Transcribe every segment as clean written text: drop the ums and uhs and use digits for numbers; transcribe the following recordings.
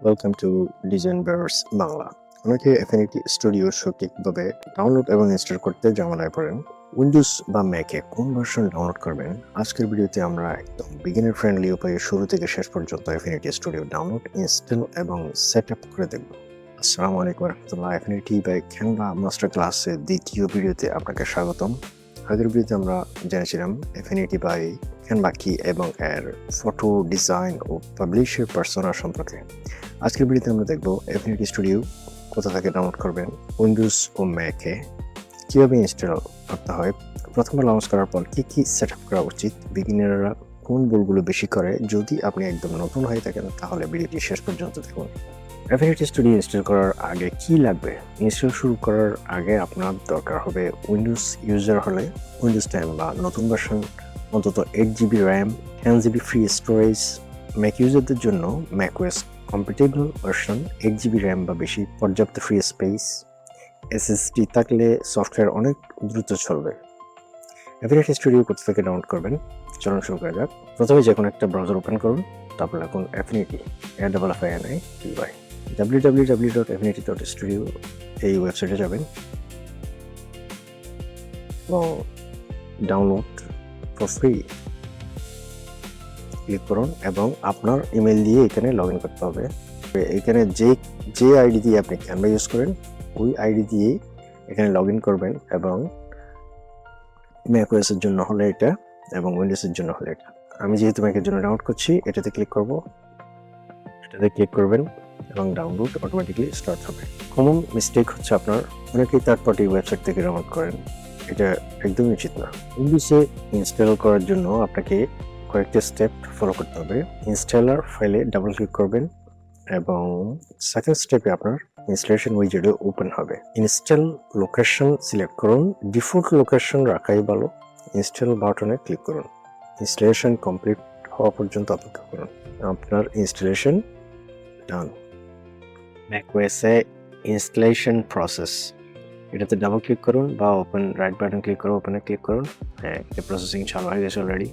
Welcome to design Beers Bangla. অনেকে affinity studio সঠিকভাবে download এবং ইনস্টল করতে ঝামেলায় পড়েন। উইন্ডোজ বা ম্যাকে কোন ভার্সন ডাউনলোড করবেন, আজকের ভিডিওতে আমরা একদম বিগিনার ফ্রেন্ডলি উপায়ে শুরু থেকে শেষ পর্যন্ত অ্যাফিনিটি স্টুডিও ডাউনলোড, ইনস্টল এবং সেট আপ করে দেখব। আসসালামু আলাইকুম রহমতুল্লাহ। অ্যাফিনিটি বাই ক্যানভা মাস্টার ক্লাসের দ্বিতীয় ভিডিওতে আপনাকে স্বাগতম। আগের ভিডিওতে আমরা জেনেছিলাম অ্যাফিনিটি বাই ক্যানভা কি এবং এর ফটো ডিজাইন ও পাবলিশের পার্সোনা সম্পর্কে। আজকের ভিডিওতে আমরা দেখব অ্যাফিনিটি স্টুডিও কোথা থেকে ডাউনলোড করবেন, উইন্ডোজ ও ম্যাকে কীভাবে ইনস্টল করতে হয়, প্রথমবার লঞ্চ করার পর কী কী সেট আপ করা উচিত, বিগিনাররা কোন ভুলগুলো বেশি করে। যদি আপনি একদম নতুন হয়ে থাকেন তাহলে ভিডিওটি শেষ পর্যন্ত দেখুন। অ্যাফিনিটি স্টুডিও ইনস্টল করার আগে কি লাগবে? ইনস্টল শুরু করার আগে আপনার দরকার হবে উইন্ডোজ ইউজার হলে উইন্ডোজ 10 বা নতুন ভার্সন, অন্তত 8GB RAM, 10GB free storage. Mac ইউজারদের জন্য macOS compatible version, 8GB RAM বা বেশি, পর্যাপ্ত ফ্রি স্পেস, এসএসডি থাকলে সফটওয়্যার অনেক দ্রুত চলবে। অ্যাফিনিটি স্টুডিও কোথা থেকে ডাউনলোড করবেন, চলুন শুরু করা যাক। প্রথমে যে কোনো একটা ব্রাউজার ওপেন করুন, তারপর লিখুন অ্যাফিনিটি, AFFINITY, www.affinity.studio। এই ওয়েবসাইটে যাবেন এবং ডাউনলোড ফর ফ্রি ক্লিক করুন এবং আপনার ইমেল দিয়ে এখানে লগ ইন করতে হবে। এখানে যে আইডি দিয়ে আপনি ক্যানভা ইউজ করেন ওই আইডি দিয়ে এখানে লগ ইন করবেন এবং ম্যাকওএসের জন্য হলে এটা এবং উইন্ডোজের জন্য হলে এটা। আমি যেহেতু ম্যাকের জন্য ডাউনলোড করছি, এটাতে ক্লিক করব, এটাতে ক্লিক করবেন এবং ডাউনলোড অটোমেটিক্যালি স্টার্ট হবে। কমন মিস্টেক হচ্ছে আপনার অনেকেই থার্ড পার্টি ওয়েবসাইট থেকে ডাউনলোড করেন, এটা একদমই উচিত না। উইন্ডোজে ইনস্টল করার জন্য আপনাকে কয়েকটা স্টেপ ফলো করতে হবে। ইনস্টলার ফাইলে ডাবল ক্লিক করবেন এবং সেকেন্ড স্টেপে আপনার ইনস্টলেশন উইজেটে ওপেন হবে। ইনস্টল লোকেশন সিলেক্ট করুন, ডিফল্ট লোকেশন রাখাই ভালো। ইনস্টল বাটনে ক্লিক করুন, ইনস্টলেশন কমপ্লিট হওয়া পর্যন্ত অপেক্ষা করুন। আপনার ইনস্টলেশন ডান। ম্যাকওএসে ইনস্টলেশন প্রসেস, এটাতে ডাবল ক্লিক করুন বা ওপেন রাইট বাটন ক্লিক করে ওপেনে ক্লিক করুন। হ্যাঁ, এটা প্রসেসিং চালু হয়ে গেছে অলরেডি।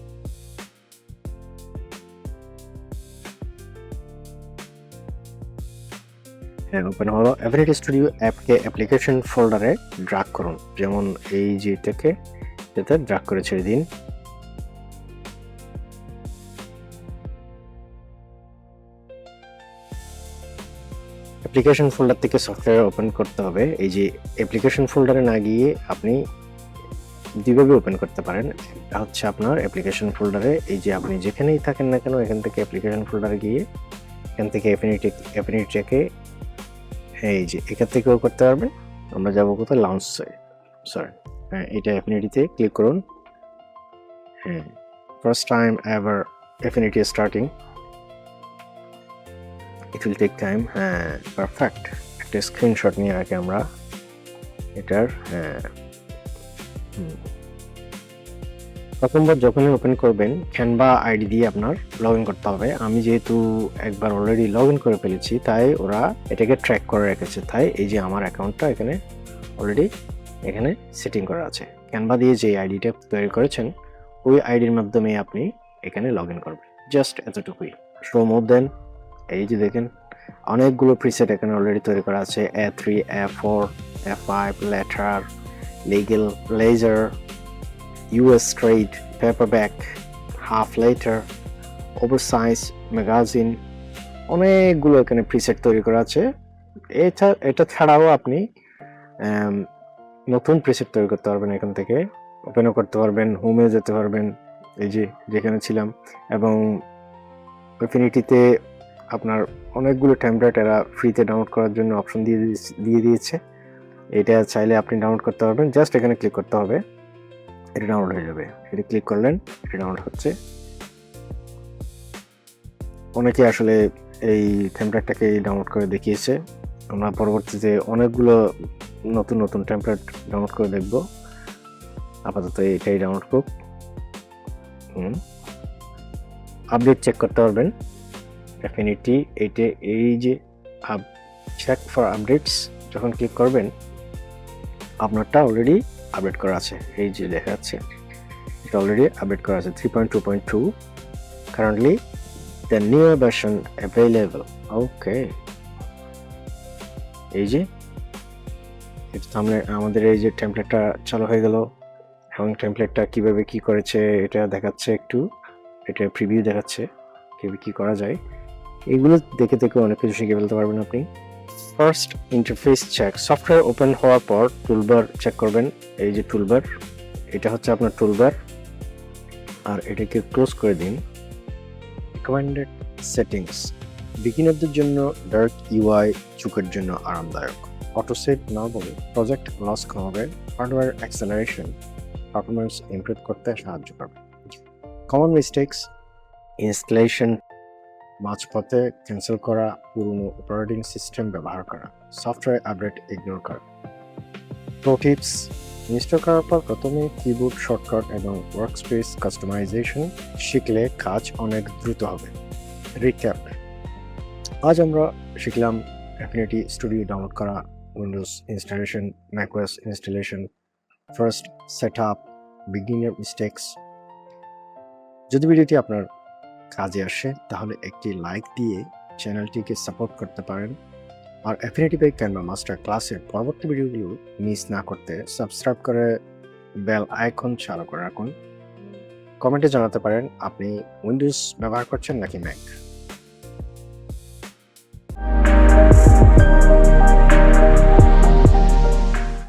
হ্যাঁ, ওপেন হলো। অ্যাফিনিটি স্টুডিও অ্যাপকে অ্যাপ্লিকেশন ফোল্ডারে ড্রাগ করুন, যেমন এই যেটাকে এটাতে ড্রাগ করে ছেড়ে দিন। অ্যাপ্লিকেশন ফোল্ডার থেকে সফটওয়্যার ওপেন করতে হবে। এই যে অ্যাপ্লিকেশন ফোল্ডারে না গিয়ে আপনি দুইভাবে ওপেন করতে পারেন। এটা হচ্ছে আপনার অ্যাপ্লিকেশন ফোল্ডারে, এই যে আপনি যেখানেই থাকেন না কেন এখান থেকে অ্যাপ্লিকেশন ফোল্ডারে গিয়ে এখান থেকে অ্যাফিনিটিকে এই যে এখান থেকেও করতে পারবেন। আমরা যাবো কোথায়, লঞ্চে, সরি, হ্যাঁ এটা অ্যাফিনিটিতে ক্লিক করুন। হ্যাঁ, first time ever Affinity starting, it will take time. হ্যাঁ, পারফেক্ট। একটা স্ক্রিনশট নিয়ে আগে আমরা এটার, হ্যাঁ, প্রথমবার যখনই ওপেন করবেন ক্যানভা আইডি দিয়ে আপনার লগ ইন করতে হবে। আমি যেহেতু একবার অলরেডি লগ ইন করে ফেলেছি তাই ওরা এটাকে ট্র্যাক করে রেখেছে, তাই এই যে আমার অ্যাকাউন্টটা এখানে অলরেডি এখানে সেটিং করা আছে। ক্যানভা দিয়ে যে আইডিটা তৈরি করেছেন ওই আইডির মাধ্যমে আপনি এখানে লগ ইন করবেন, জাস্ট এতটুকুই। শো মোর দেন, এই যে দেখেন অনেকগুলো প্রিসেট এখানে অলরেডি তৈরি করা আছে। A3, A4, A5, letter, legal, ledger, US trade, paperback, half letter, oversize, magazine, অনেকগুলো এখানে প্রিসেট তৈরি করা আছে। এটা ছাড়াও আপনি নতুন প্রিসেট তৈরি করতে পারবেন, এখান থেকে ওপেনও করতে পারবেন, হোমে যেতে পারবেন, এই যে যেখানে ছিলাম। এবং অ্যাফিনিটিতে আপনার অনেকগুলো টেমপ্লেট এরা ফ্রিতে ডাউনলোড করার জন্য অপশন দিয়ে দিয়েছে। এটা চাইলে আপনি ডাউনলোড করতে পারবেন, জাস্ট এখানে ক্লিক করতে হবে, এটা ডাউনলোড হয়ে যাবে। এটা ক্লিক করলেন, এটা ডাউনলোড হচ্ছে। অনেকে আসলে এই টেমপ্লেটটাকে ডাউনলোড করে দেখিয়েছে, আমরা পরবর্তীতে অনেকগুলো নতুন নতুন টেমপ্লেট ডাউনলোড করে দেখব। আপাতত এটাই ডাউনলোড করুক। আপডেট চেক করতে পারবেন অ্যাফিনিটি, এইটা এই যে চেক ফর আপডেটস যখন ক্লিক করবেন আপনারটা অলরেডি আপডেট করা আছে, এই যে দেখা যাচ্ছে এটা অলরেডি আপডেট করা আছে 3.2.2 currently the newer version available. Okay, এই যে এটা সামনে আমাদের এই যে টেমপ্লেটটা চালু হয়ে গেল এবং টেমপ্লেটটা কিভাবে কি করেছে এটা দেখাচ্ছে, একটু এটা প্রিভিউ দেখাচ্ছে কিভাবে কি করা যায়। এগুলো দেখে দেখে অনেক কিছু শিখে ফেলতে পারবেন আপনি। First interface check, software open হওয়ার পর টুলবার চেক করবেন। এই যে টুলবার, এটা হচ্ছে আপনার টুলবার, আর এটাকে ক্লোজ করে দিন। রিকমেন্ডেড সেটিংস, বিগিনারদের জন্য ডার্ক ইউআই, চোখের জন্য আরামদায়ক। অটো সেভ না বলে প্রজেক্ট লস কমাবে, হার্ডওয়্যার অ্যাক্সেলারেশন পারফরমেন্স ইমপ্রুভ করতে সাহায্য করবে। কমন মিস্টেকস, ইনস্টলেশন মাঝপথে ক্যান্সেল করা, পুরনো অপারেটিং সিস্টেম ব্যবহার করা, সফটওয়্যার আপডেট ইগনোর করা। প্রো টিপস, ইনস্টল করার পর প্রথমে কিবোর্ড শর্টকাট এবং ওয়ার্কস্পেস কাস্টমাইজেশন শিখলে কাজ অনেক দ্রুত হবে। রিক্যাপ, আজ আমরা শিখলাম অ্যাফিনিটি স্টুডিও ডাউনলোড করা, Windows installation, macOS installation, first set up, beginner mistakes. যদি ভিডিওটি আপনার কাজে আসে তাহলে একটি লাইক দিয়ে চ্যানেলটিকে সাপোর্ট করতে পারেন, আর অ্যাফিনিটি বাই ক্যানভা মাস্টার ক্লাসের পরবর্তী ভিডিওগুলো মিস না করতে সাবস্ক্রাইব করে বেল আইকন চালু করে রাখুন। কমেন্টে জানাতে পারেন আপনি উইন্ডোজ ব্যবহার করছেন নাকি ম্যাক।